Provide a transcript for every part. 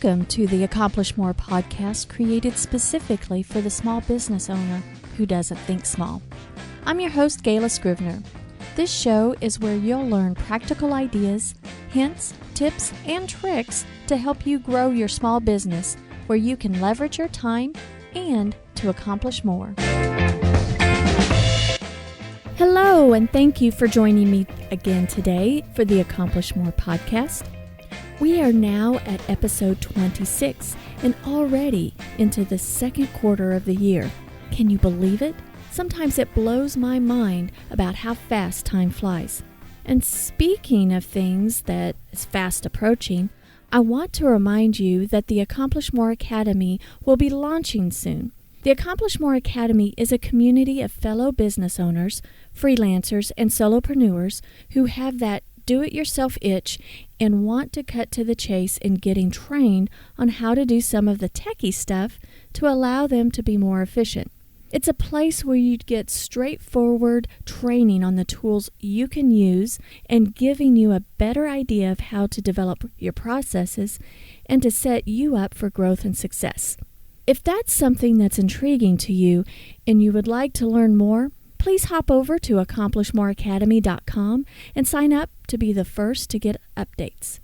Welcome to the Accomplish More podcast, created specifically for the small business owner who doesn't think small. I'm your host, Gayla Scrivener. This show is where you'll learn practical ideas, hints, tips, and tricks to help you grow your small business where you can leverage your time and to accomplish more. Hello, and thank you for joining me again today for the Accomplish More podcast. We are now at episode 26 and already into the second quarter of the year. Can you believe it? Sometimes it blows my mind about how fast time flies. And speaking of things that is fast approaching, I want to remind you that the Accomplish More Academy will be launching soon. The Accomplish More Academy is a community of fellow business owners, freelancers, and solopreneurs who have that do-it-yourself itch and want to cut to the chase in getting trained on how to do some of the techie stuff to allow them to be more efficient. It's a place where you get straightforward training on the tools you can use and giving you a better idea of how to develop your processes and to set you up for growth and success. If that's something that's intriguing to you and you would like to learn more, please hop over to accomplishmoreacademy.com and sign up to be the first to get updates.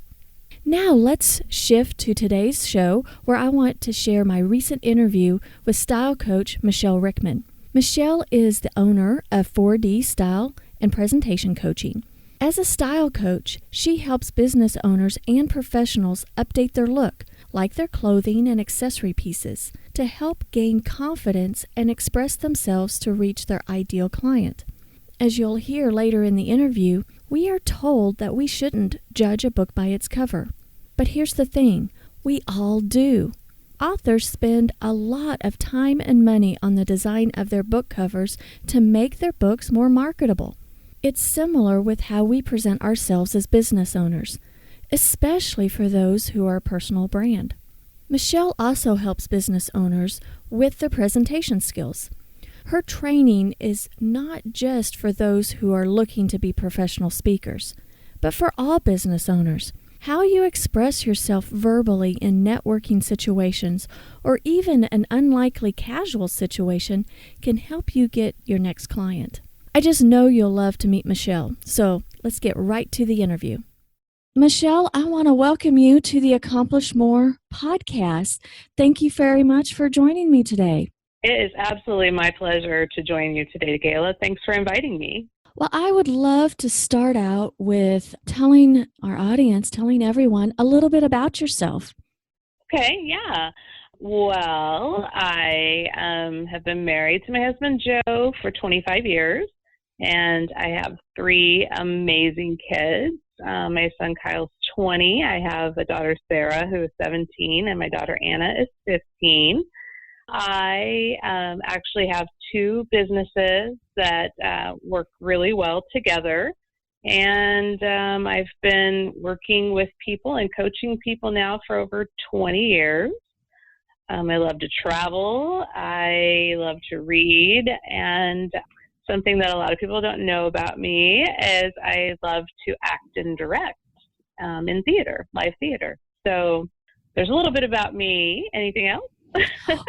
Now let's shift to today's show, where I want to share my recent interview with style coach Michele Rickman. Michele is the owner of 4D Style and Presentation Coaching. As a style coach, she helps business owners and professionals update their look, like their clothing and accessory pieces, to help gain confidence and express themselves to reach their ideal client. As you'll hear later in the interview, we are told that we shouldn't judge a book by its cover. But here's the thing, we all do. Authors spend a lot of time and money on the design of their book covers to make their books more marketable. It's similar with how we present ourselves as business owners, especially for those who are a personal brand. Michele also helps business owners with their presentation skills. Her training is not just for those who are looking to be professional speakers, but for all business owners. How you express yourself verbally in networking situations or even an unlikely casual situation can help you get your next client. I just know you'll love to meet Michele, so let's get right to the interview. Michele, I want to welcome you to the Accomplish More podcast. Thank you very much for joining me today. It is absolutely my pleasure to join you today, Gayla. Thanks for inviting me. Well, I would love to start out with telling our audience, telling everyone a little bit about yourself. Okay, yeah. Well, I have been married to my husband, Joe, for 25 years, and I have 3 amazing kids. My son Kyle's 20. I have a daughter, Sarah, who is 17, and my daughter, Anna, is 15. I actually have 2 businesses that work really well together, and I've been working with people and coaching people now for over 20 years. I love to travel, I love to read, and something that a lot of people don't know about me is I love to act and direct in theater, live theater. So there's a little bit about me. Anything else?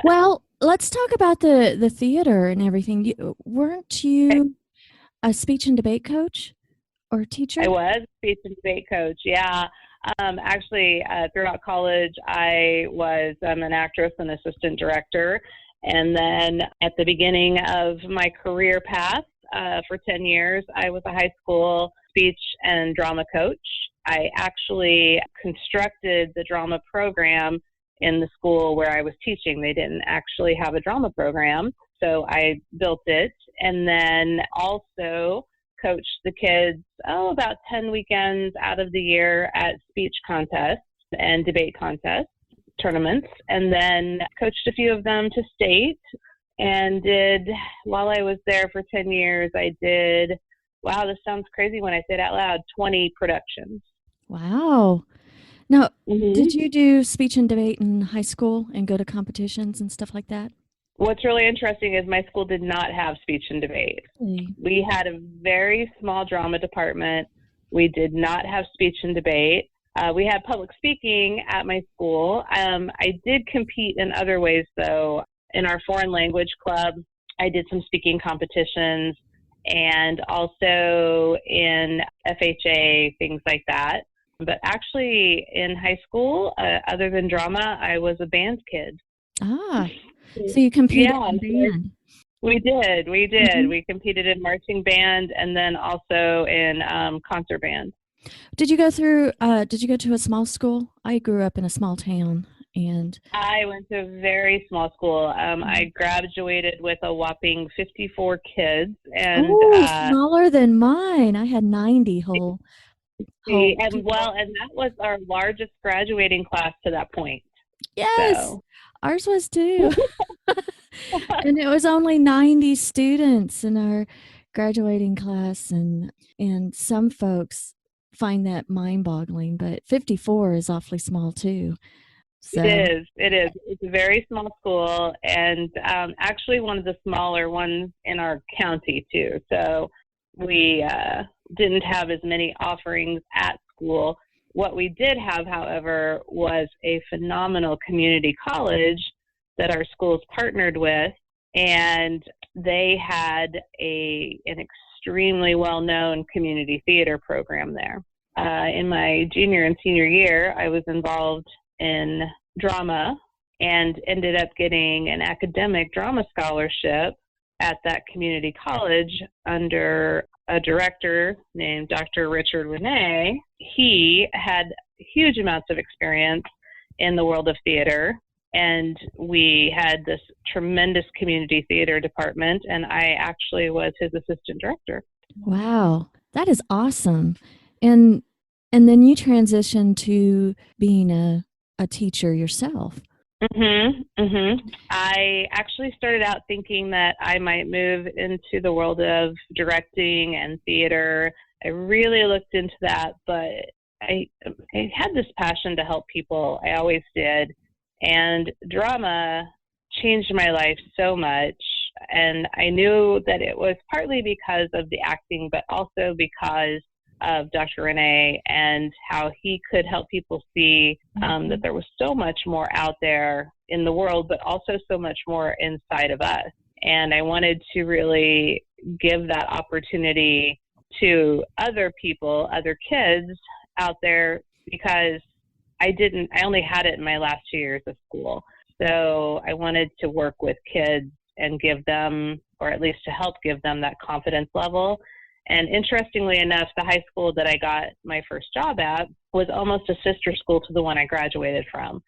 Well, let's talk about the theater and everything. Weren't you a speech and debate coach or teacher? I was a speech and debate coach, yeah. Actually, throughout college, I was an actress and assistant director. And then at the beginning of my career path, for 10 years, I was a high school speech and drama coach. I actually constructed the drama program in the school where I was teaching. They didn't actually have a drama program, so I built it, and then also coached the kids, about 10 weekends out of the year at speech contests and debate contests, tournaments, and then coached a few of them to state, and while I was there for 10 years, I did, wow, this sounds crazy when I say it out loud, 20 productions. Wow. Now, Did you do speech and debate in high school and go to competitions and stuff like that? What's really interesting is my school did not have speech and debate. We had a very small drama department. We did not have speech and debate. We had public speaking at my school. I did compete in other ways, though. In our foreign language club, I did some speaking competitions, and also in FHA, things like that. But actually, in high school, other than drama, I was a band kid. Ah, so you competed Yeah, in band. we did. We did. Mm-hmm. We competed in marching band and then also in concert band. Did you go through? Did you go to a small school? I grew up in a small town, and I went to a very small school. I graduated with a whopping 54 kids, and smaller than mine. I had 90 whole and people. that was our largest graduating class to that point. Yes, So. ours was too. And it was only 90 students in our graduating class, and some folks find that mind-boggling, but 54 is awfully small too. So It is. It is. It's a very small school, and actually one of the smaller ones in our county too. So we didn't have as many offerings at school. What we did have, however, was a phenomenal community college that our schools partnered with, and they had an extremely well-known community theater program there. In my junior and senior year, I was involved in drama and ended up getting an academic drama scholarship at that community college under a director named Dr. Richard Renee. He had huge amounts of experience in the world of theater, and we had this tremendous community theater department, and I actually was his assistant director. wow, that is awesome. And then you transitioned to being a teacher yourself. I actually started out thinking that I might move into the world of directing and theater. I really looked into that, but I had this passion to help people. I always did. And drama changed my life so much. And I knew that it was partly because of the acting, but also because of Dr. Renee and how he could help people see that there was so much more out there in the world, but also so much more inside of us. And I wanted to really give that opportunity to other people, other kids out there, because I only had it in my last 2 years of school. So I wanted to work with kids and give them, or at least to help give them, that confidence level. And interestingly enough, the high school that I got my first job at was almost a sister school to the one I graduated from.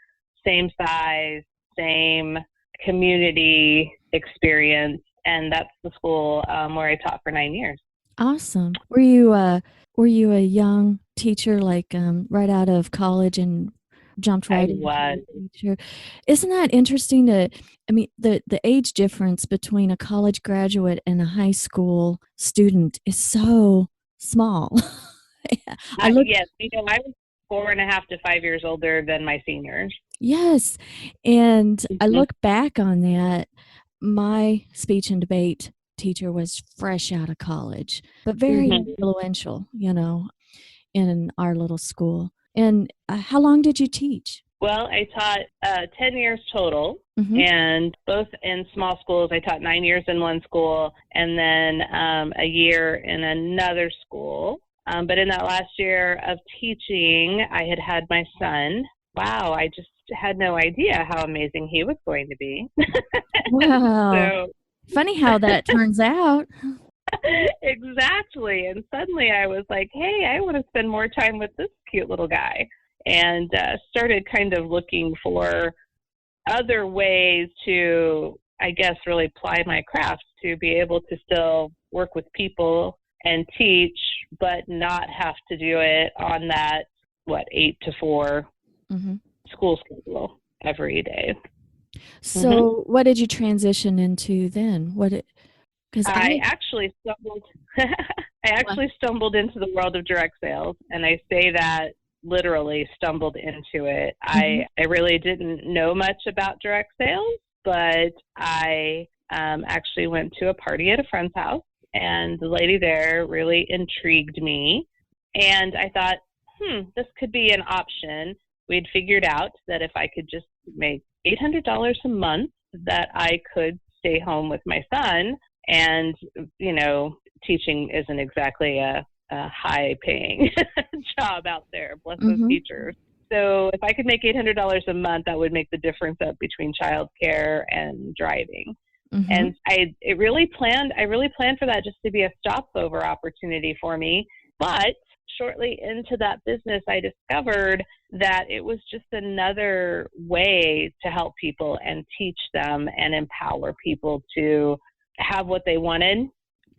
Same size, same community experience, and that's the school where I taught for 9 years. Awesome. Were you a young teacher, like right out of college and jumped right into teacher? Isn't that interesting? The age difference between a college graduate and a high school student is so small. Yes, I was 4.5 to 5 years older than my seniors. Yes, and I look back on that. My speech and debate teacher was fresh out of college, but very influential, in our little school. And how long did you teach? Well, I taught 10 years total, and both in small schools. I taught 9 years in one school and then a year in another school. But in that last year of teaching, I had my son. Wow, I just had no idea how amazing he was going to be. Wow. Funny how that turns out. Exactly. And suddenly I was like, hey, I want to spend more time with this cute little guy. And started kind of looking for other ways to, I guess, really ply my craft to be able to still work with people and teach, but not have to do it on that, 8 to 4 school schedule every day. So what did you transition into then? I actually stumbled. Stumbled into the world of direct sales, and I say that literally stumbled into it. I really didn't know much about direct sales, but I actually went to a party at a friend's house, and the lady there really intrigued me, and I thought, this could be an option. We'd figured out that if I could just make $800 a month, that I could stay home with my son. And, teaching isn't exactly a high-paying job out there, bless those teachers. So if I could make $800 a month, that would make the difference up between childcare and driving. And I really planned for that just to be a stopover opportunity for me. But shortly into that business, I discovered that it was just another way to help people and teach them and empower people to have what they wanted,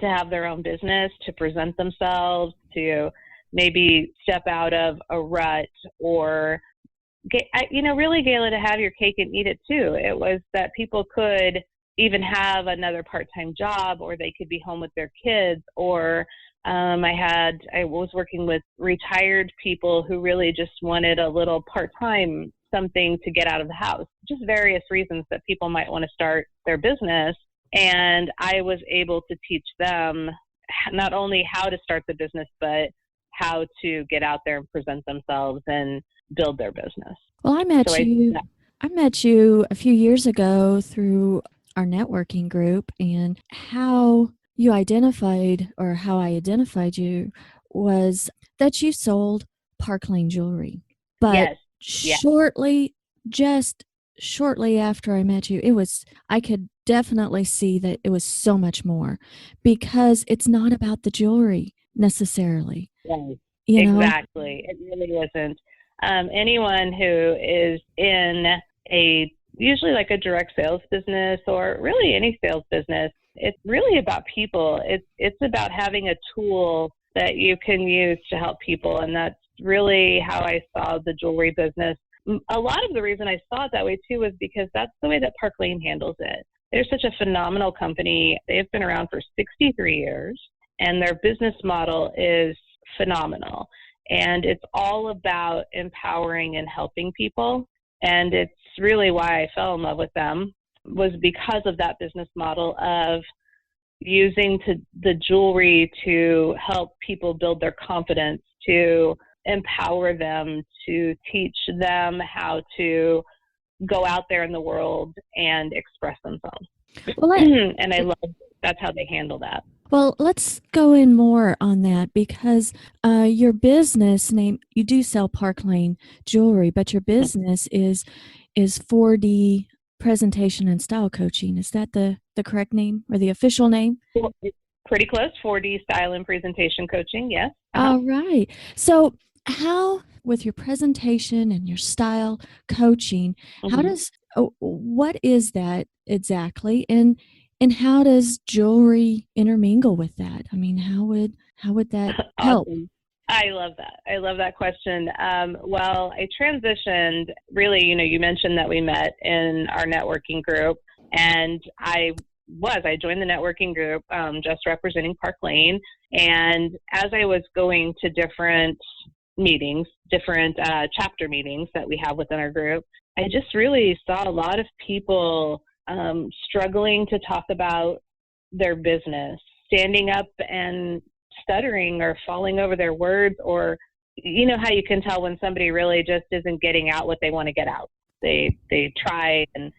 to have their own business, to present themselves, to maybe step out of a rut, or, really, Gayla, to have your cake and eat it too. It was that people could even have another part-time job, or they could be home with their kids, or I was working with retired people who really just wanted a little part-time something to get out of the house, just various reasons that people might want to start their business. And I was able to teach them not only how to start the business, but how to get out there and present themselves and build their business. Well, I met you a few years ago through our networking group, and how I identified you was that you sold Park Lane jewelry. But just shortly after I met you, I could definitely see that it was so much more, because it's not about the jewelry necessarily. Right. Exactly. It really isn't. Anyone who is in usually like a direct sales business, or really any sales business, it's really about people. It's about having a tool that you can use to help people. And that's really how I saw the jewelry business. A lot of the reason I saw it that way too was because that's the way that Park Lane handles it. They're such a phenomenal company. They've been around for 63 years, and their business model is phenomenal. And it's all about empowering and helping people. And it's really why I fell in love with them, was because of that business model of using the jewelry to help people build their confidence, to empower them, to teach them how to go out there in the world and express themselves. Well, and I love that's how they handle that. Well, let's go in more on that, because your business name, you do sell Park Lane jewelry, but your business is 4D presentation and style coaching. Is that the correct name, or the official name? Pretty close. 4D style and presentation coaching. Yes. All right. So how, with your presentation and your style coaching, what is that exactly? And how does jewelry intermingle with that? I mean, how would that help? Awesome. I love that. I love that question. Well, I transitioned, really, you mentioned that we met in our networking group, and I joined the networking group, just representing Park Lane. And as I was going to different meetings, different chapter meetings that we have within our group, I just really saw a lot of people struggling to talk about their business, standing up and stuttering or falling over their words, or how you can tell when somebody really just isn't getting out what they want to get out. They try, and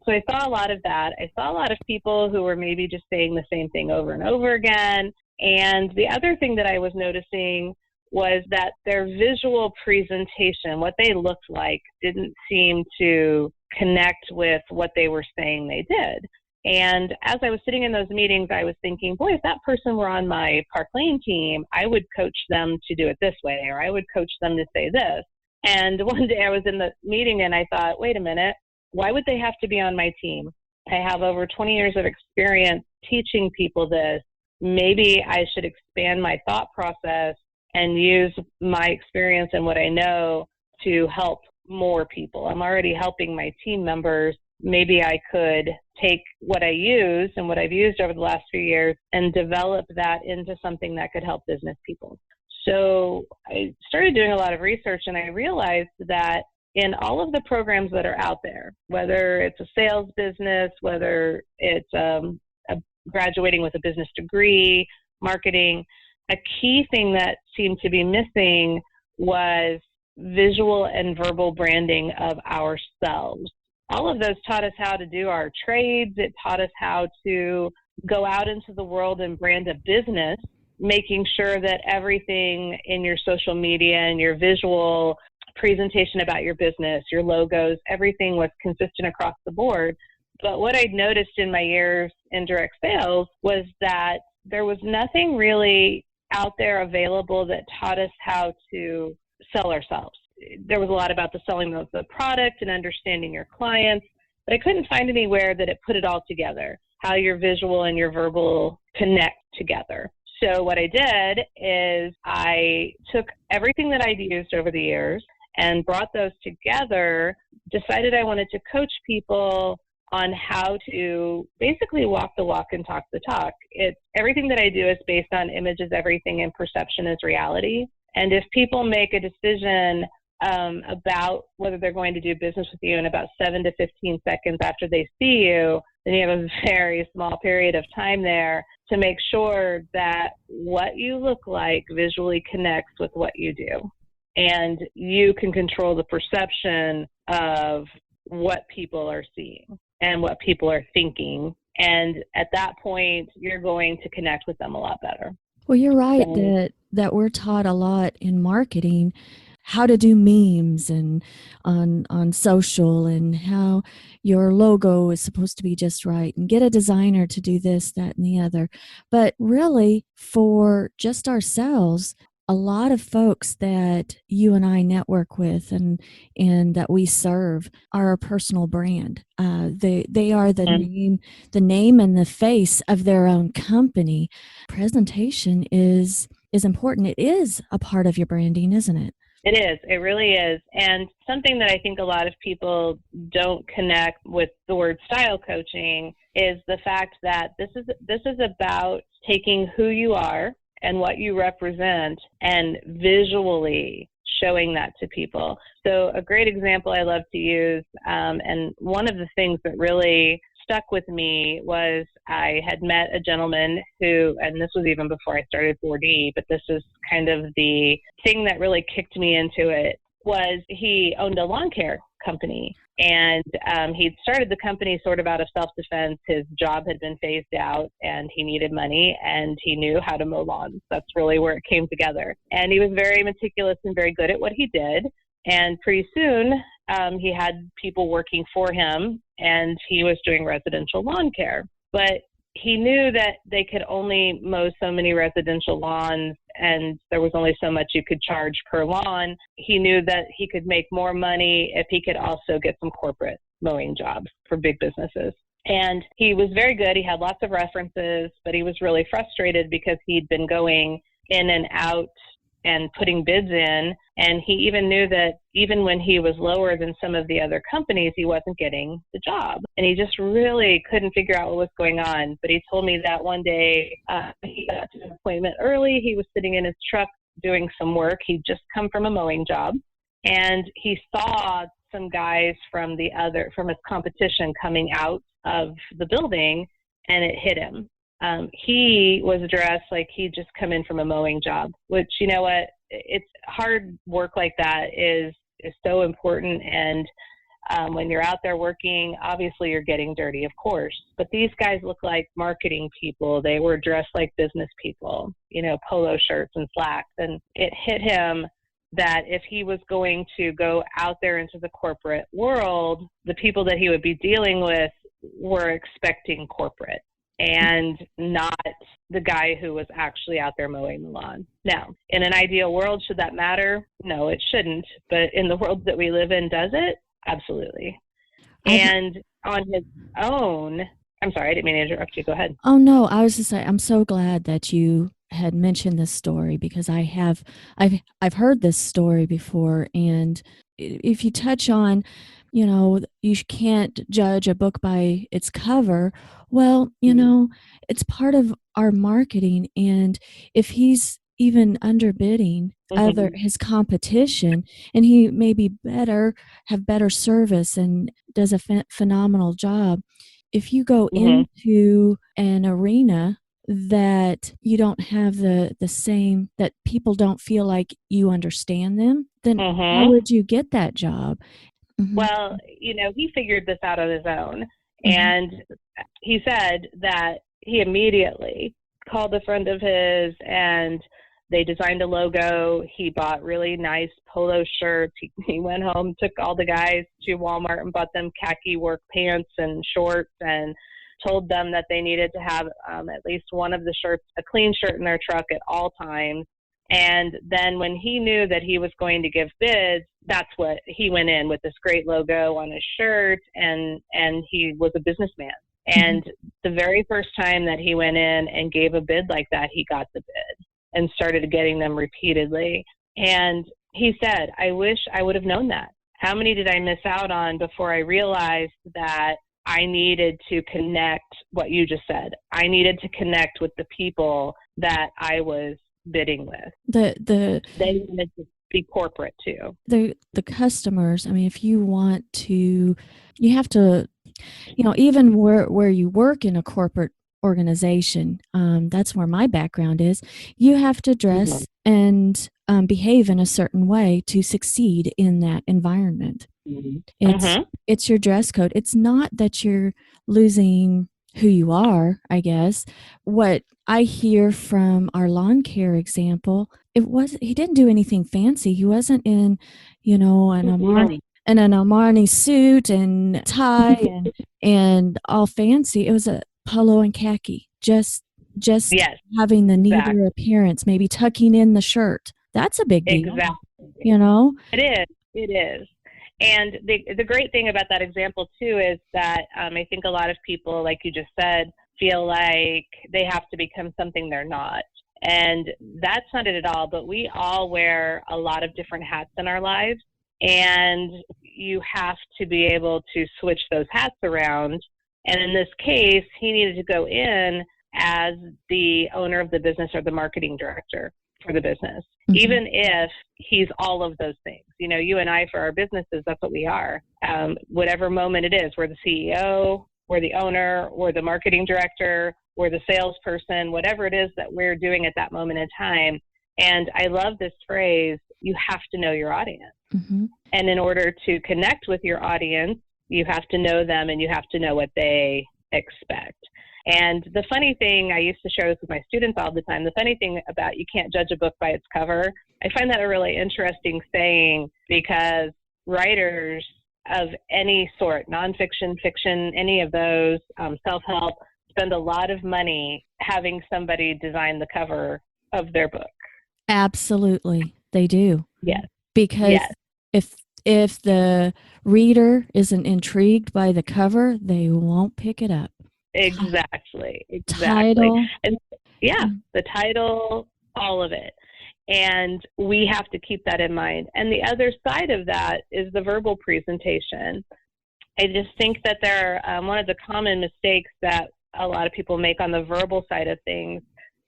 so I saw a lot of that. I saw a lot of people who were maybe just saying the same thing over and over again. And the other thing that I was noticing was that their visual presentation, what they looked like, didn't seem to connect with what they were saying they did. And as I was sitting in those meetings, I was thinking, boy, if that person were on my Park Lane team, I would coach them to do it this way, or I would coach them to say this. And one day I was in the meeting and I thought, wait a minute, why would they have to be on my team? I have over 20 years of experience teaching people this. Maybe I should expand my thought process and use my experience and what I know to help more people. I'm already helping my team members. Maybe I could take what I use and what I've used over the last few years and develop that into something that could help business people. So I started doing a lot of research, and I realized that in all of the programs that are out there, whether it's a sales business, whether it's graduating with a business degree, marketing, a key thing that seemed to be missing was visual and verbal branding of ourselves. All of those taught us how to do our trades. It taught us how to go out into the world and brand a business, making sure that everything in your social media and your visual presentation about your business, your logos, everything was consistent across the board. But what I'd noticed in my years in direct sales was that there was nothing really out there available that taught us how to sell ourselves. There was a lot about the selling of the product and understanding your clients, but I couldn't find anywhere that it put it all together, how your visual and your verbal connect together. So what I did is I took everything that I'd used over the years and brought those together, decided I wanted to coach people on how to basically walk the walk and talk the talk. Everything that I do is based on images, everything, and perception is reality. And if people make a decision about whether they're going to do business with you in about 7 to 15 seconds after they see you, then you have a very small period of time there to make sure that what you look like visually connects with what you do. And you can control the perception of what people are seeing and what people are thinking. And at that point, you're going to connect with them a lot better. Well, you're right that we're taught a lot in marketing how to do memes and on social, and how your logo is supposed to be just right, and get a designer to do this, that, and the other. But really, for just ourselves, a lot of folks that you and I network with and that we serve are a personal brand. They are the name and the face of their own company. Presentation is important. It is a part of your branding, isn't it? It is. It really is. And something that I think a lot of people don't connect with the word style coaching is the fact that this is about taking who you are and what you represent and visually showing that to people. So a great example I love to use, and one of the things that really stuck with me was I had met a gentleman who, and this was even before I started 4D, but this is kind of the thing that really kicked me into it, was he owned a lawn care company. And he'd started the company sort of out of self-defense. His job had been phased out and he needed money, and he knew how to mow lawns. That's really where it came together. And he was very meticulous and very good at what he did. And pretty soon he had people working for him, and he was doing residential lawn care. But he knew that they could only mow so many residential lawns, and there was only so much you could charge per lawn. He knew that he could make more money if he could also get some corporate mowing jobs for big businesses. And he was very good. He had lots of references, but he was really frustrated because he'd been going in and out and putting bids in. And he even knew that even when he was lower than some of the other companies, he wasn't getting the job. And he just really couldn't figure out what was going on. But he told me that one day he got to an appointment early. He was sitting in his truck doing some work. He'd just come from a mowing job. And he saw some guys from his competition coming out of the building, and it hit him. He was dressed like he'd just come in from a mowing job, which, you know what, it's hard work like that is so important. And when you're out there working, obviously you're getting dirty, of course, but these guys look like marketing people. They were dressed like business people, polo shirts and slacks. And it hit him that if he was going to go out there into the corporate world, the people that he would be dealing with were expecting corporate and not the guy who was actually out there mowing the lawn. Now, in an ideal world, should that matter? No, it shouldn't. But in the world that we live in, does it? Absolutely. And on his own, I'm sorry, I didn't mean to interrupt you. Go ahead. Oh, no, I was just saying, I'm so glad that you had mentioned this story, because I've heard this story before. And if you touch on, you can't judge a book by its cover. Well, it's part of our marketing. And if he's even underbidding his competition, and he maybe have better service and does a phenomenal job, if you go into an arena that you don't have the same, that people don't feel like you understand them, then how would you get that job? Well, he figured this out on his own. Mhm. And he said that he immediately called a friend of his and they designed a logo. He bought really nice polo shirts. He went home, took all the guys to Walmart and bought them khaki work pants and shorts, and told them that they needed to have at least one of the shirts, a clean shirt in their truck at all times. And then when he knew that he was going to give bids, that's what he went in with, this great logo on his shirt, and he was a businessman. And the very first time that he went in and gave a bid like that, he got the bid and started getting them repeatedly. And he said, I wish I would have known that. How many did I miss out on before I realized that I needed to connect, what you just said. I needed to connect with the people that I was bidding with. They wanted to be corporate too. The customers, I mean, if you want to, you have to, even where you work in a corporate organization, that's where my background is, you have to dress and behave in a certain way to succeed in that environment. It's your dress code. It's not that you're losing who you are, I guess. What I hear from our lawn care example, he didn't do anything fancy. He wasn't in, an Armani suit and tie and all fancy. It was a polo and khaki, just yes, having the neater appearance, maybe tucking in the shirt. That's a big deal. Exactly. It is. And the great thing about that example too is that I think a lot of people, like you just said, feel like they have to become something they're not. And that's not it at all. But we all wear a lot of different hats in our lives. And you have to be able to switch those hats around. And in this case, he needed to go in as the owner of the business or the marketing director for the business, even if he's all of those things. You and I, for our businesses, that's what we are. Whatever moment it is, we're the CEO, we're the owner, we're the marketing director, we're the salesperson, whatever it is that we're doing at that moment in time. And I love this phrase, you have to know your audience. And in order to connect with your audience, you have to know them and you have to know what they expect. And the funny thing, I used to share this with my students all the time, the funny thing about you can't judge a book by its cover, I find that a really interesting saying, because writers of any sort, nonfiction, fiction, any of those, self-help, spend a lot of money having somebody design the cover of their book. Absolutely, they do. Yes. Because if the reader isn't intrigued by the cover, they won't pick it up. Exactly. Title. And the title, all of it. And we have to keep that in mind. And the other side of that is the verbal presentation. I just think that one of the common mistakes that a lot of people make on the verbal side of things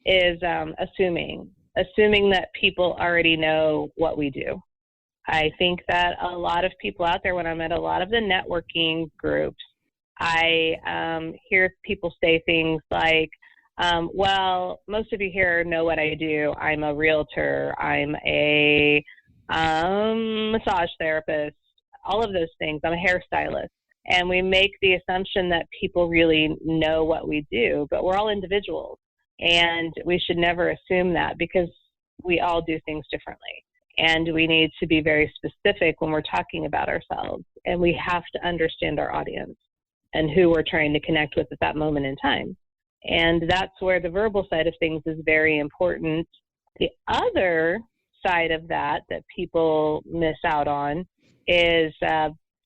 is assuming that people already know what we do. I think that a lot of people out there, when I'm at a lot of the networking groups, I hear people say things like, well, most of you here know what I do. I'm a realtor. I'm a massage therapist, all of those things. I'm a hairstylist. And we make the assumption that people really know what we do, but we're all individuals. And we should never assume that, because we all do things differently. And we need to be very specific when we're talking about ourselves. And we have to understand our audience and who we're trying to connect with at that moment in time. And that's where the verbal side of things is very important. The other side of that people miss out on is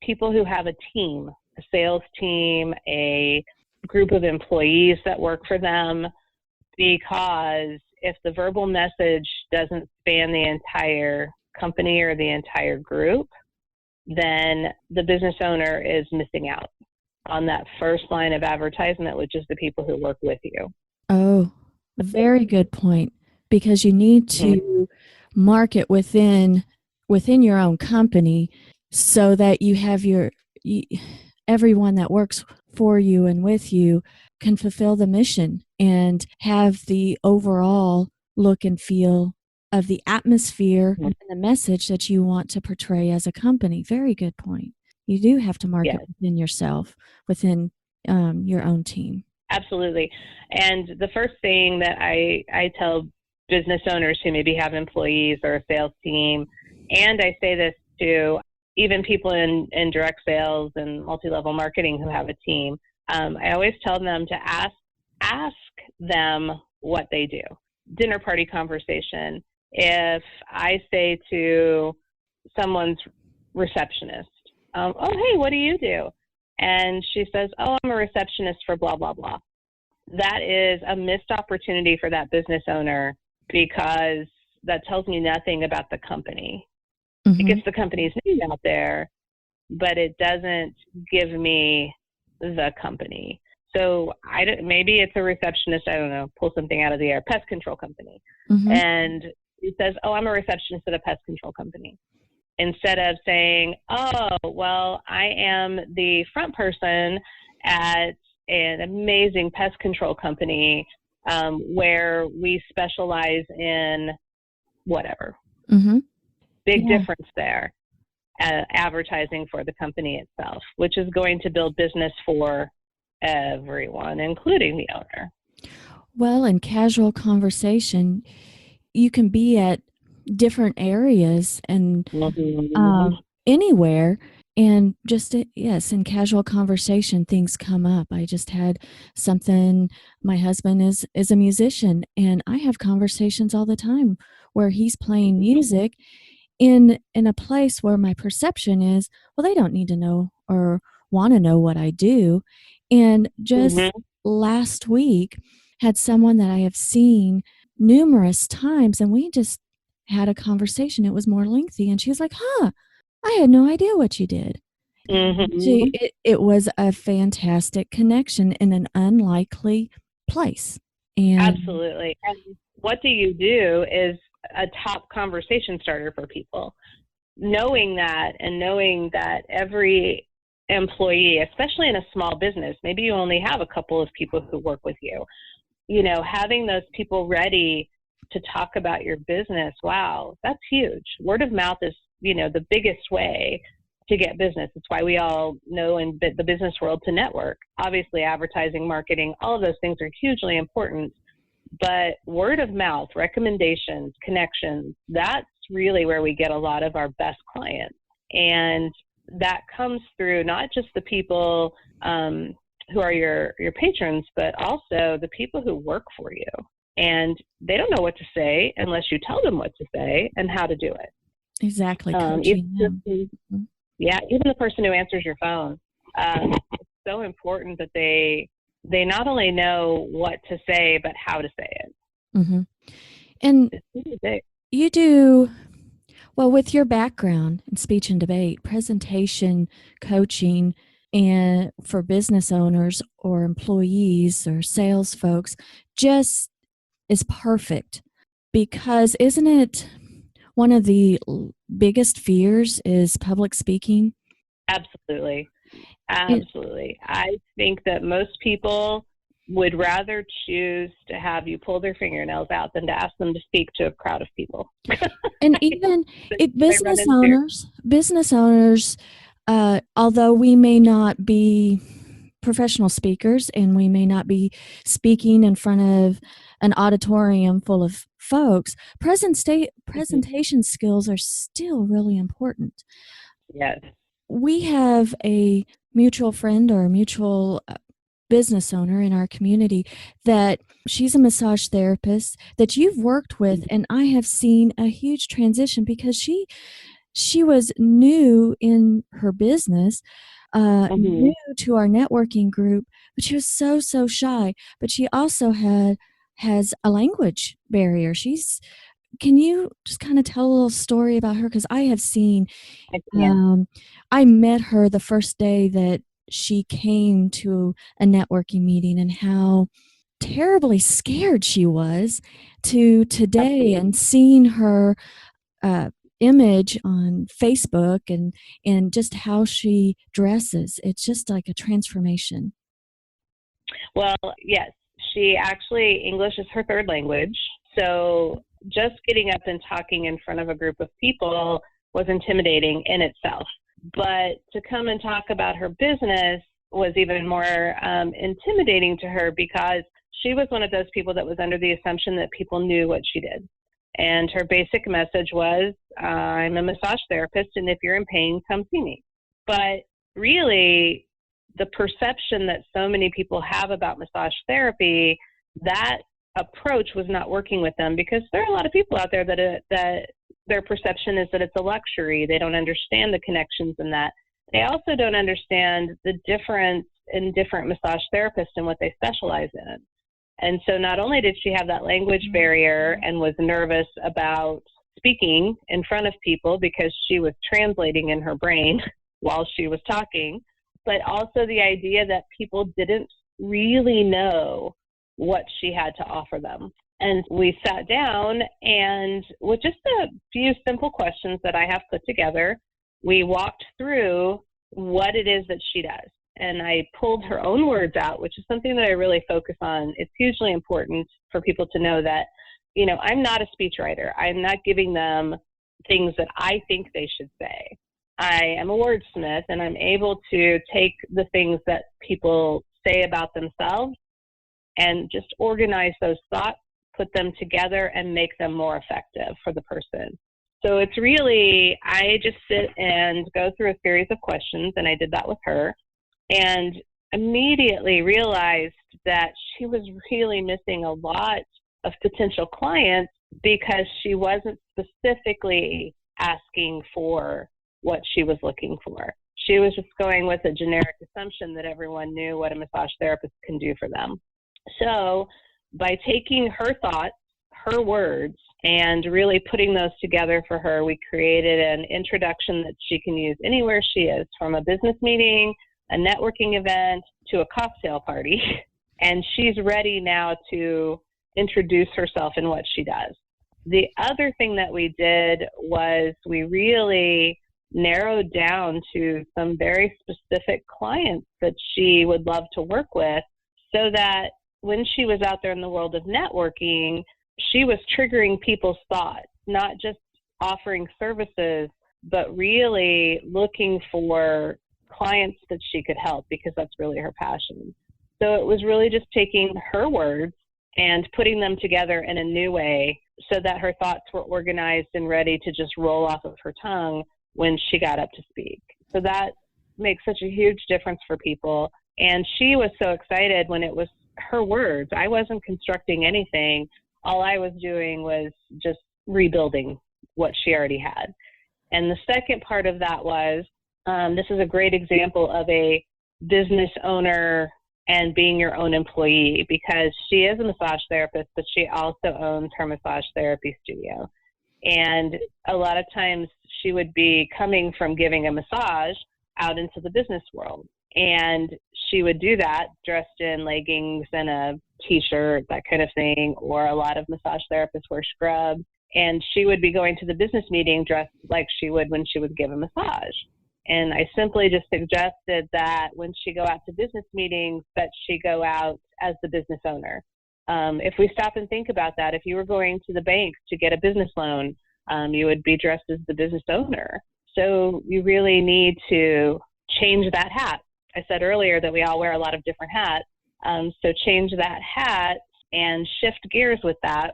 people who have a team, a sales team, a group of employees that work for them, because if the verbal message doesn't span the entire company or the entire group, then the business owner is missing out on that first line of advertisement, which is the people who work with you. Oh, very good point. Because you need to market within your own company so that you have everyone that works for you and with you can fulfill the mission and have the overall look and feel of the atmosphere and the message that you want to portray as a company. Very good point. You do have to market within yourself, within your own team. Absolutely. And the first thing that I tell business owners who maybe have employees or a sales team, and I say this to even people in direct sales and multi-level marketing who have a team, I always tell them to ask them what they do. Dinner party conversation. If I say to someone's receptionist, oh, hey, what do you do? And she says, oh, I'm a receptionist for blah, blah, blah. That is a missed opportunity for that business owner, because that tells me nothing about the company. It gets the company's name out there, but it doesn't give me the company. So maybe it's a receptionist, I don't know, pull something out of the air, pest control company. And he says, oh, I'm a receptionist at a pest control company. Instead of saying, oh, well, I am the front person at an amazing pest control company where we specialize in whatever. Big difference there. Advertising for the company itself, which is going to build business for everyone, including the owner. Well, in casual conversation, you can be at different areas and anywhere, and just in casual conversation things come up. I just had something. My husband is a musician, and I have conversations all the time where he's playing music in a place where my perception is, well, they don't need to know or want to know what I do. And just last week had someone that I have seen numerous times, and we just had a conversation. It was more lengthy, and she was like, I had no idea what you did. It was a fantastic connection in an unlikely place. And absolutely. And what do you do is a top conversation starter for people. Knowing that, and knowing that every employee, especially in a small business, maybe you only have a couple of people who work with you, having those people ready to talk about your business, wow, that's huge. Word of mouth is, the biggest way to get business. It's why we all know in the business world to network. Obviously, advertising, marketing, all of those things are hugely important. But word of mouth, recommendations, connections, that's really where we get a lot of our best clients. And that comes through not just the people who are your patrons, but also the people who work for you. And they don't know what to say unless you tell them what to say and how to do it. Exactly. Coaching them. Even the person who answers your phone. It's so important that they not only know what to say, but how to say it. And you do, well, with your background in speech and debate, presentation, coaching, and for business owners or employees or sales folks, just is perfect. Because isn't it one of the biggest fears is public speaking? Absolutely. I think that most people would rather choose to have you pull their fingernails out than to ask them to speak to a crowd of people. And even business owners, although we may not be professional speakers and we may not be speaking in front of an auditorium full of folks, presentation skills are still really important. Yes. We have a mutual friend or a mutual business owner in our community that she's a massage therapist that you've worked with, and I have seen a huge transition because she was new in her business, new to our networking group, but she was so shy. But she also has a language barrier. Can you just kind of tell a little story about her? Because I have seen, I met her the first day that she came to a networking meeting, and how terribly scared she was to today, and seeing her image on Facebook and just how she dresses. It's just like a transformation. Well, yes, she actually, English is her third language. So just getting up and talking in front of a group of people was intimidating in itself. But to come and talk about her business was even more intimidating to her because she was one of those people that was under the assumption that people knew what she did. And her basic message was, I'm a massage therapist, and if you're in pain, come see me. But really, the perception that so many people have about massage therapy, that approach was not working with them because there are a lot of people out there that their perception is that it's a luxury. They don't understand the connections in that. They also don't understand the difference in different massage therapists and what they specialize in. And so not only did she have that language barrier and was nervous about speaking in front of people because she was translating in her brain while she was talking, but also the idea that people didn't really know what she had to offer them. And we sat down, and with just a few simple questions that I have put together, we walked through what it is that she does. And I pulled her own words out, which is something that I really focus on. It's hugely important for people to know that, you know, I'm not a speechwriter. I'm not giving them things that I think they should say. I am a wordsmith, and I'm able to take the things that people say about themselves and just organize those thoughts, put them together, and make them more effective for the person. So it's really, I just sit and go through a series of questions, and I did that with her, and immediately realized that she was really missing a lot of potential clients because she wasn't specifically asking for what she was looking for. She was just going with a generic assumption that everyone knew what a massage therapist can do for them. So by taking her thoughts, her words, and really putting those together for her, we created an introduction that she can use anywhere she is, from a business meeting, a networking event, to a cocktail party. And she's ready now to introduce herself and what she does. The other thing that we did was we really narrowed down to some very specific clients that she would love to work with, so that when she was out there in the world of networking, she was triggering people's thoughts, not just offering services, but really looking for clients that she could help, because that's really her passion. So it was really just taking her words and putting them together in a new way so that her thoughts were organized and ready to just roll off of her tongue when she got up to speak. So that makes such a huge difference for people. And she was so excited when it was her words. I wasn't constructing anything. All I was doing was just rebuilding what she already had. And the second part of that was, this is a great example of a business owner and being your own employee, because she is a massage therapist, but she also owns her massage therapy studio. And a lot of times she would be coming from giving a massage out into the business world. And she would do that dressed in leggings and a t-shirt, that kind of thing, or a lot of massage therapists wear scrubs. And she would be going to the business meeting dressed like she would when she would give a massage. And I simply just suggested that when she go out to business meetings, that she go out as the business owner. If we stop and think about that, if you were going to the bank to get a business loan, you would be dressed as the business owner. So you really need to change that hat. I said earlier that we all wear a lot of different hats. So change that hat and shift gears with that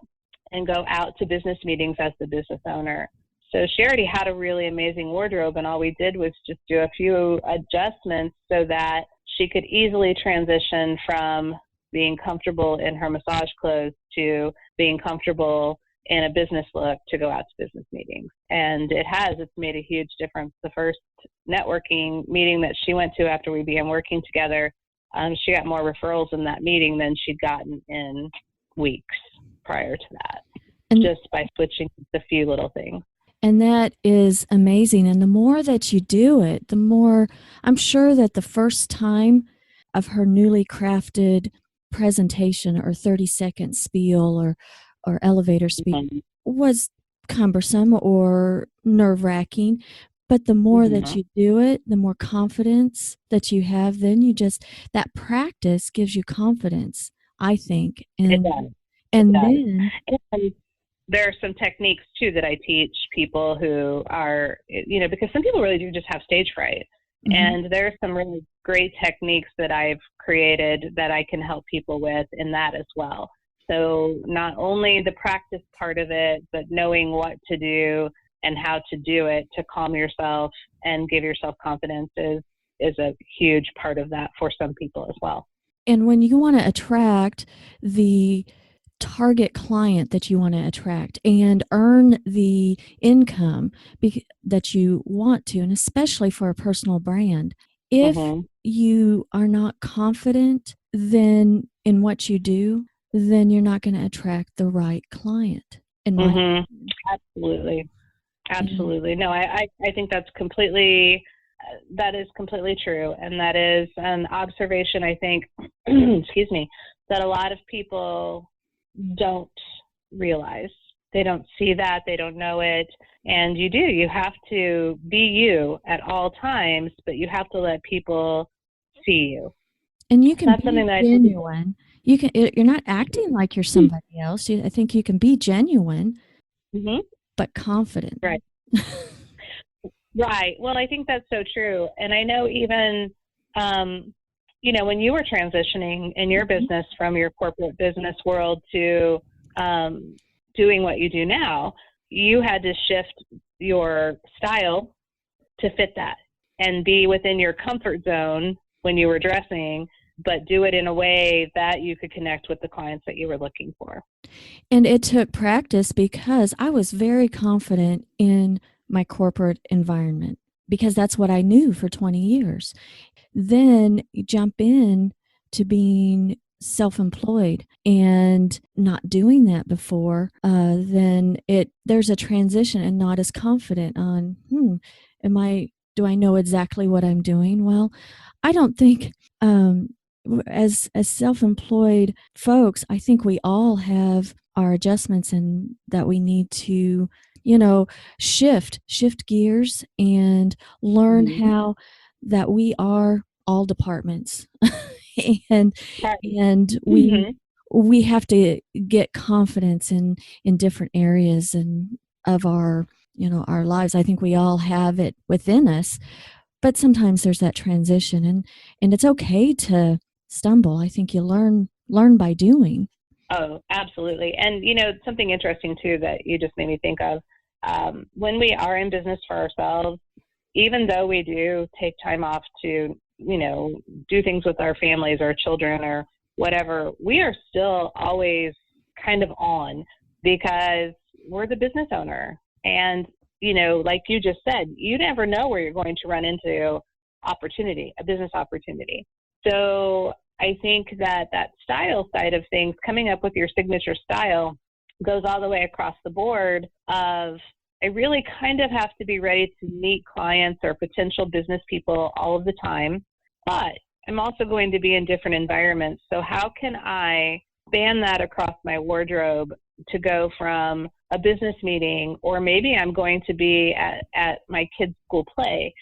and go out to business meetings as the business owner. So she already had a really amazing wardrobe, and all we did was just do a few adjustments so that she could easily transition from being comfortable in her massage clothes to being comfortable in a business look to go out to business meetings. And it's made a huge difference. The first networking meeting that she went to after we began working together, she got more referrals in that meeting than she'd gotten in weeks prior to that, and just by switching a few little things. And that is amazing. And the more that you do it, the more, I'm sure that the first time of her newly crafted presentation or 30-second spiel or elevator speech was cumbersome or nerve-wracking. But the more that Mhm. you do it, the more confidence that you have, then that practice gives you confidence, I think. It And does. It and does. then And there are some techniques too that I teach people who are, because some people really do just have stage fright. mhm. And there are some really great techniques that I've created that I can help people with in that as well. So not only the practice part of it, but knowing what to do and how to do it to calm yourself and give yourself confidence is a huge part of that for some people as well. And when you want to attract the target client that you want to attract and earn the income that you want to, and especially for a personal brand, if Mm-hmm. you are not confident then in what you do, then you're not going to attract the right client, in my Mm-hmm. opinion. Absolutely. And Absolutely. No, I think that is completely true. And that is an observation, I think, excuse me, that a lot of people don't realize. They don't see that, they don't know it. And you have to be you at all times, but you have to let people see you. you can That's be something that I think is, genuine. You're not acting like you're somebody else. I think you can be genuine Mhm. but confident. Right. Right. Well, I think that's so true. And I know even, when you were transitioning in your Mhm. business from your corporate business world to um, doing what you do now, you had to shift your style to fit that and be within your comfort zone when you were dressing, but do it in a way that you could connect with the clients that you were looking for. And it took practice because I was very confident in my corporate environment because that's what I knew for 20 years. Then you jump in to being self-employed and not doing that before, then there's a transition and not as confident on, do I know exactly what I'm doing? Well, I don't think, as self-employed folks, I think we all have our adjustments and that we need to, you know, shift gears and learn Mm-hmm. how that we are all departments and Right. and we Mm-hmm. we have to get confidence in different areas and of our lives. I think we all have it within us, but sometimes there's that transition, and it's okay to stumble. I think you learn by doing. Oh, absolutely. And something interesting too that you just made me think of. When we are in business for ourselves, even though we do take time off to, do things with our families or children or whatever, we are still always kind of on because we're the business owner. And, like you just said, you never know where you're going to run into a business opportunity. So I think that style side of things, coming up with your signature style, goes all the way across the board of I really kind of have to be ready to meet clients or potential business people all of the time, but I'm also going to be in different environments. So how can I span that across my wardrobe to go from a business meeting, or maybe I'm going to be at my kids' school play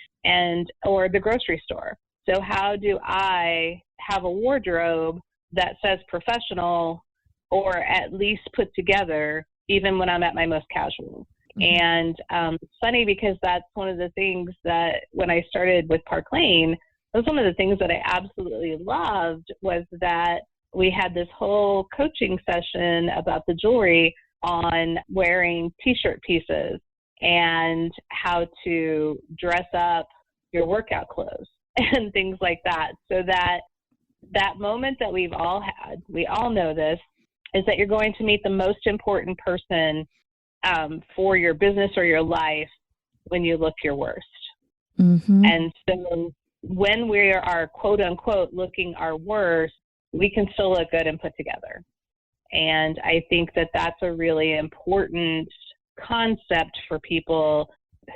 or the grocery store. So how do I have a wardrobe that says professional or at least put together even when I'm at my most casual? Mhm. And it's funny because that's one of the things that when I started with Park Lane, that was one of the things that I absolutely loved was that we had this whole coaching session about the jewelry on wearing t-shirt pieces and how to dress up your workout clothes and things like that. So that moment that we've all had, we all know this, is that you're going to meet the most important person for your business or your life when you look your worst. Mhm. And so when we are quote unquote looking our worst, we can still look good and put together. And I think that that's a really important concept for people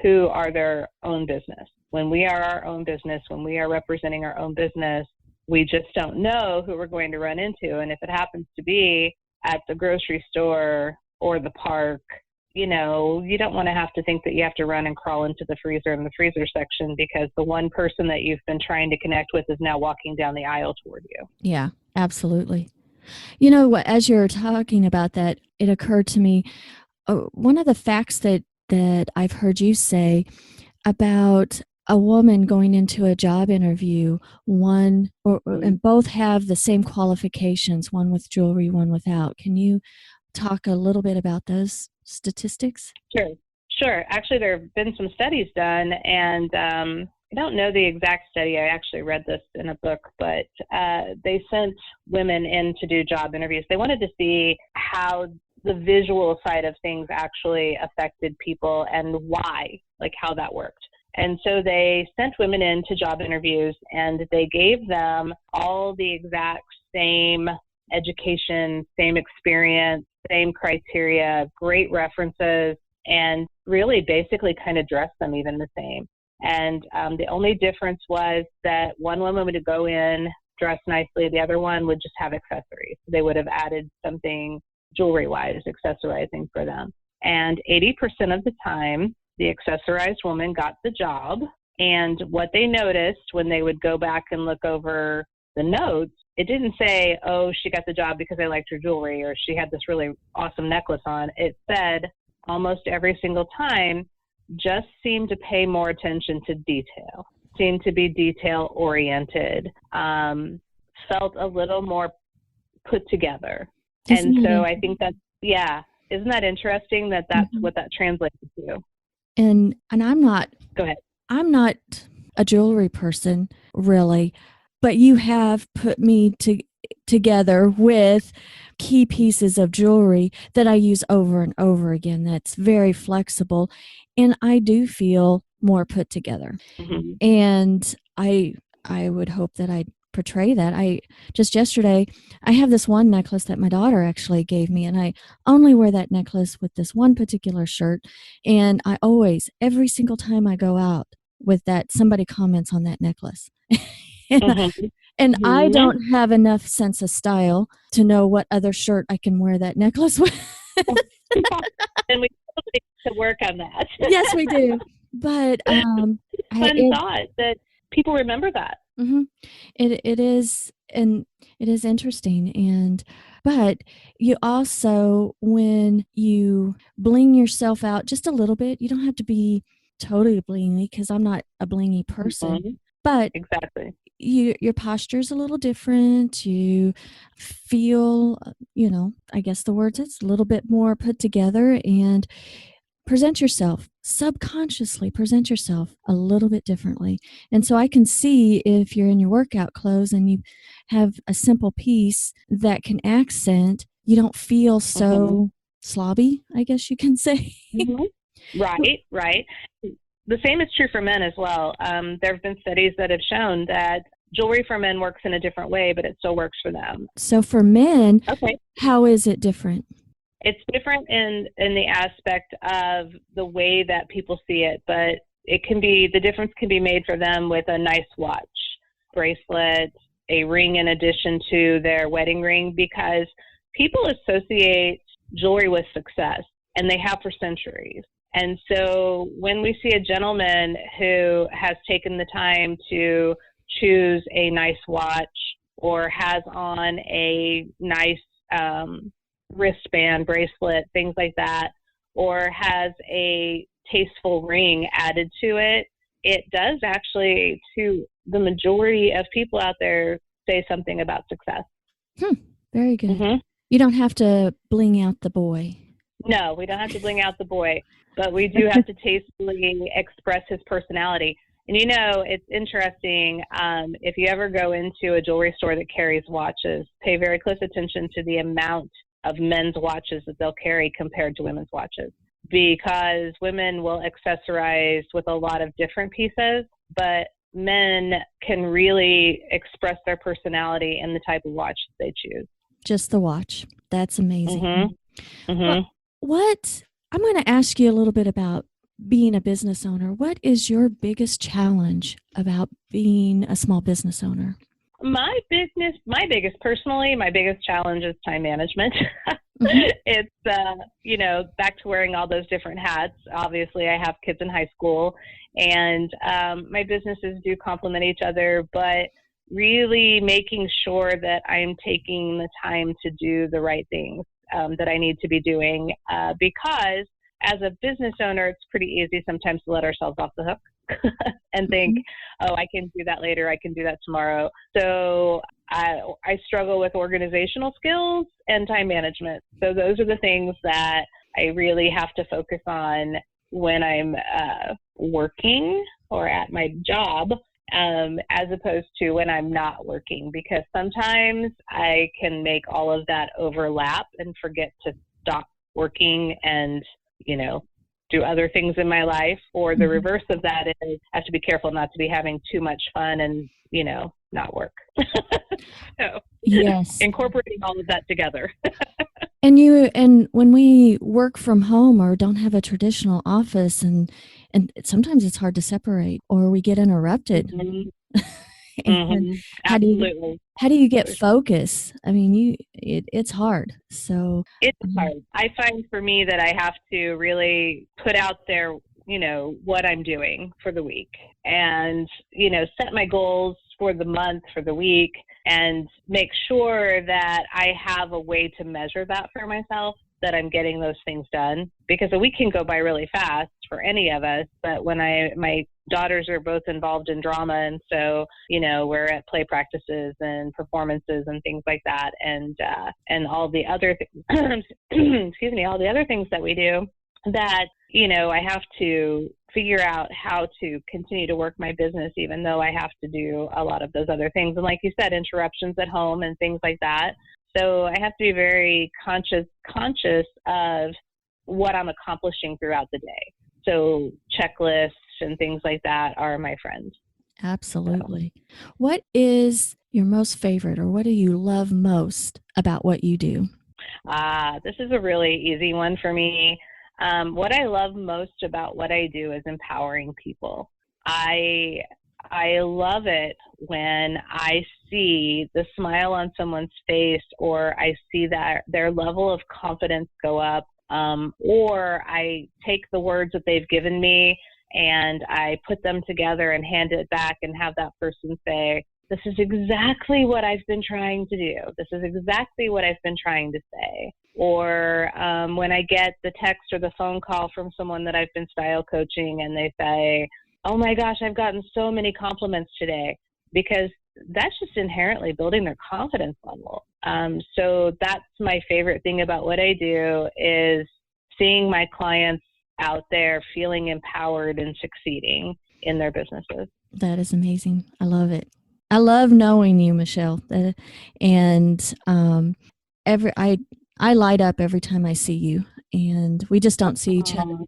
who are their own business. When we are our own business, when we are representing our own business, we just don't know who we're going to run into. And if it happens to be at the grocery store or the park you don't want to have to think that you have to run and crawl into the freezer in the freezer section because the one person that you've been trying to connect with is now walking down the aisle toward you. Yeah, absolutely. You know what? As you're talking about that, it occurred to me one of the facts that I've heard you say about a woman going into a job interview, and both have the same qualifications, one with jewelry, one without. Can you talk a little bit about those statistics? Sure. Actually, there have been some studies done, and I don't know the exact study. I actually read this in a book, but they sent women in to do job interviews. They wanted to see how the visual side of things actually affected people and why, like how that worked. And so they sent women in to job interviews, and they gave them all the exact same education, same experience, same criteria, great references, and really basically kind of dressed them even the same. And the only difference was that one woman would go in dressed nicely, the other one would just have accessories. They would have added something jewelry-wise, accessorizing for them. And 80% of the time, the accessorized woman got the job. And what they noticed when they would go back and look over the notes, it didn't say, oh, she got the job because I liked her jewelry, or she had this really awesome necklace on. It said almost every single time, just seemed to pay more attention to detail, seemed to be detail oriented, felt a little more put together. And so I think that's, isn't that interesting that that's what that translates to? And I'm not, go ahead. I'm not a jewelry person, really, but you have put me together with key pieces of jewelry that I use over and over again. That's very flexible, and I do feel more put together. Mm-hmm. And I would hope that I portray that. Just yesterday, I have this one necklace that my daughter actually gave me, and I only wear that necklace with this one particular shirt. And I always, every single time I go out with that, somebody comments on that necklace. And I don't have enough sense of style to know what other shirt I can wear that necklace with. And we need to work on that. Yes, we do. But fun thought that people remember that. Mm-hmm. It is, and it is interesting. But you also, when you bling yourself out just a little bit, you don't have to be totally blingy, because I'm not a blingy person. But exactly, your posture's a little different. You feel, I guess the word is a little bit more put together, and subconsciously present yourself a little bit differently. And so I can see if you're in your workout clothes and you have a simple piece that can accent, you don't feel so slobby, I guess you can say. Right. The same is true for men as well. There have been studies that have shown that jewelry for men works in a different way, but it still works for them. So for men, how is it different? It's different in the aspect of the way that people see it, but the difference can be made for them with a nice watch, bracelet, a ring in addition to their wedding ring, because people associate jewelry with success, and they have for centuries. And so when we see a gentleman who has taken the time to choose a nice watch, or has on a nice wristband, bracelet, things like that, or has a tasteful ring added to it, it does actually, to the majority of people out there, say something about success. Very good. You don't have to bling out the boy. No, we don't have to bling out the boy, but we do have to tastefully express his personality. And it's interesting, if you ever go into a jewelry store that carries watches, pay very close attention to the amount of men's watches that they'll carry compared to women's watches, because women will accessorize with a lot of different pieces, but men can really express their personality in the type of watch they choose. Just the watch. That's amazing. What I'm going to ask you a little bit about being a business owner. What is your biggest challenge about being a small business owner? My biggest personally, my biggest challenge is time management. Mm-hmm. It's, back to wearing all those different hats. Obviously, I have kids in high school, and my businesses do complement each other, but really making sure that I'm taking the time to do the right things that I need to be doing, because as a business owner, it's pretty easy sometimes to let ourselves off the hook and think, oh, I can do that later. I can do that tomorrow. So I struggle with organizational skills and time management. So those are the things that I really have to focus on when I'm working or at my job, as opposed to when I'm not working, because sometimes I can make all of that overlap and forget to stop working and, do other things in my life. Or the reverse of that is I have to be careful not to be having too much fun and, not work. So Yes. incorporating all of that together. And when we work from home or don't have a traditional office, and sometimes it's hard to separate, or we get interrupted. Mm-hmm. And Mm-hmm. how do you get focus? I mean, it's hard. So it's hard. I find for me that I have to really put out there, what I'm doing for the week, and, set my goals for the month, for the week, and make sure that I have a way to measure that for myself, that I'm getting those things done, because a week can go by really fast for any of us. But when my daughters are both involved in drama, and so, we're at play practices and performances and things like that, and all the other excuse me, all the other things that we do, that, I have to figure out how to continue to work my business, even though I have to do a lot of those other things. And like you said, interruptions at home and things like that. So I have to be very conscious of what I'm accomplishing throughout the day. So checklists and things like that are my friend. Absolutely. So. What is your most favorite, or what do you love most about what you do? This is a really easy one for me. What I love most about what I do is empowering people. I love it when I see the smile on someone's face, or I see that their level of confidence go up, or I take the words that they've given me and I put them together and hand it back and have that person say, this is exactly what I've been trying to do. This is exactly what I've been trying to say. Or when I get the text or the phone call from someone that I've been style coaching, and they say, oh my gosh, I've gotten so many compliments today, because that's just inherently building their confidence level. So that's my favorite thing about what I do, is seeing my clients out there feeling empowered and succeeding in their businesses. That is amazing. I love it. I love knowing you, Michele. And I light up every time I see you, and we just don't see each other.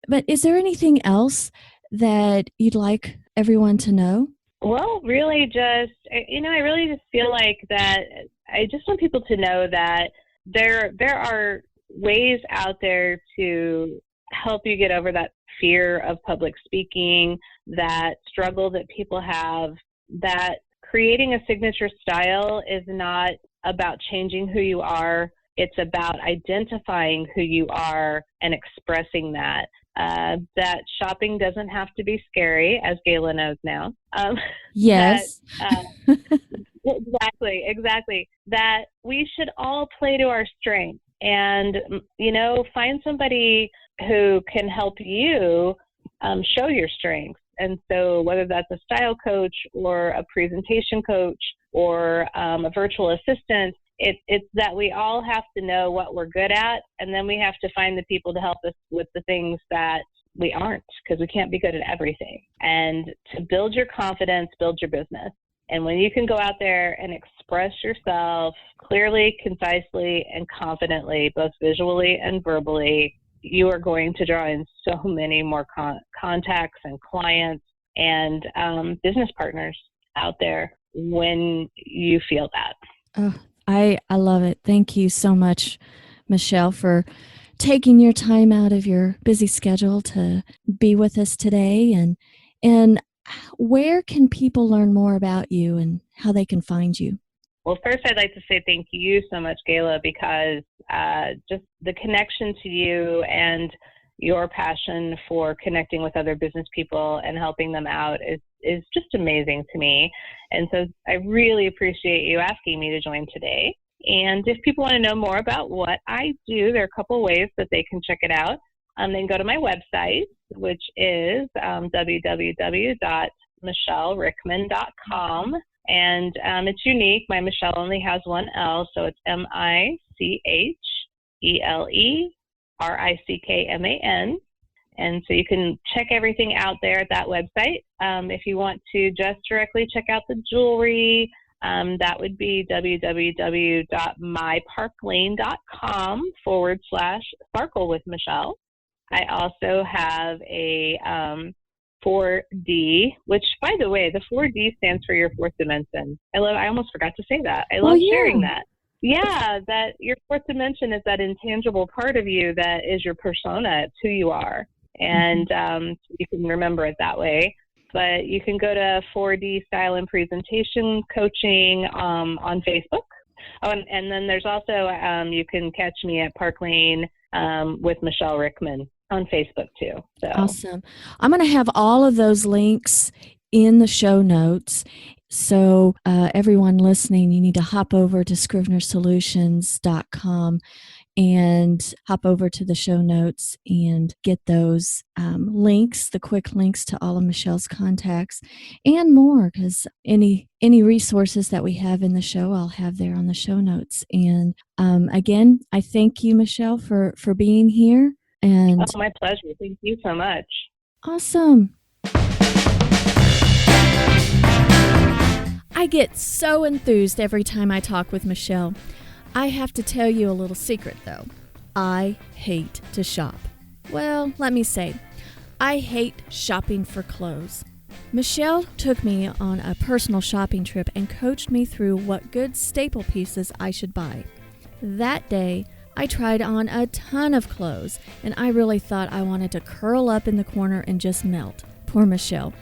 But is there anything else that you'd like everyone to know? Well, really just, I really just feel like that I just want people to know that there are ways out there to help you get over that fear of public speaking, that struggle that people have, that creating a signature style is not about changing who you are. It's about identifying who you are and expressing that. That shopping doesn't have to be scary, as Gayla knows now. Yes. Exactly. That we should all play to our strengths, and, find somebody who can help you show your strengths. And so whether that's a style coach or a presentation coach or a virtual assistant, it's that we all have to know what we're good at, and then we have to find the people to help us with the things that we aren't, because we can't be good at everything. And to build your confidence, build your business. And when you can go out there and express yourself clearly, concisely, and confidently, both visually and verbally, you are going to draw in so many more contacts and clients and business partners out there when you feel that. Oh, I love it. Thank you so much, Michele, for taking your time out of your busy schedule to be with us today. And where can people learn more about you and how they can find you? Well, first, I'd like to say thank you so much, Gayla, because just the connection to you and your passion for connecting with other business people and helping them out is just amazing to me. And so I really appreciate you asking me to join today. And if people want to know more about what I do, there are a couple ways that they can check it out. They can go to my website, which is www.michellerickman.com. And it's unique. My Michelle only has one L, so it's MiChelerickman. And so you can check everything out there at that website. If you want to just directly check out the jewelry, that would be www.myparklane.com/sparkle with Michelle. I also have a 4D, which, by the way, the 4D stands for your fourth dimension. I almost forgot to say that. I love sharing that. Yeah, that your fourth dimension is that intangible part of you that is your persona. It's who you are. And you can remember it that way. But you can go to 4D Style and Presentation Coaching on Facebook. Oh, and then there's also, you can catch me at Park Lane with Michele Rickman on Facebook too. So. Awesome. I'm going to have all of those links in the show notes. So everyone listening, you need to hop over to scrivenersolutions.com and hop over to the show notes and get those links, the quick links to all of Michelle's contacts and more, because any resources that we have in the show, I'll have there on the show notes. And again, I thank you, Michele, for being here. And my pleasure. Thank you so much. Awesome. I get so enthused every time I talk with Michele. I have to tell you a little secret, though. I hate to shop. Well, let me say, I hate shopping for clothes. Michele took me on a personal shopping trip and coached me through what good staple pieces I should buy. That day, I tried on a ton of clothes, and I really thought I wanted to curl up in the corner and just melt. Poor Michele.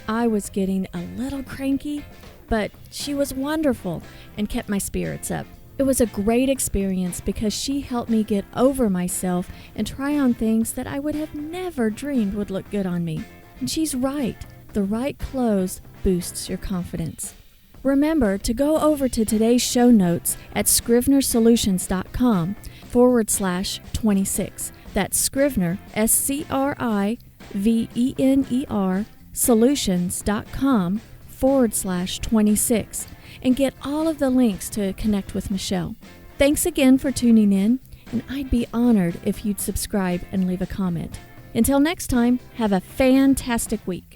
I was getting a little cranky, but she was wonderful and kept my spirits up. It was a great experience because she helped me get over myself and try on things that I would have never dreamed would look good on me. And she's right. The right clothes boosts your confidence. Remember to go over to today's show notes at scrivenersolutions.com/26. That's Scrivener, SCRIVENER, solutions.com/26. and get all of the links to connect with Michele. Thanks again for tuning in, and I'd be honored if you'd subscribe and leave a comment. Until next time, have a fantastic week.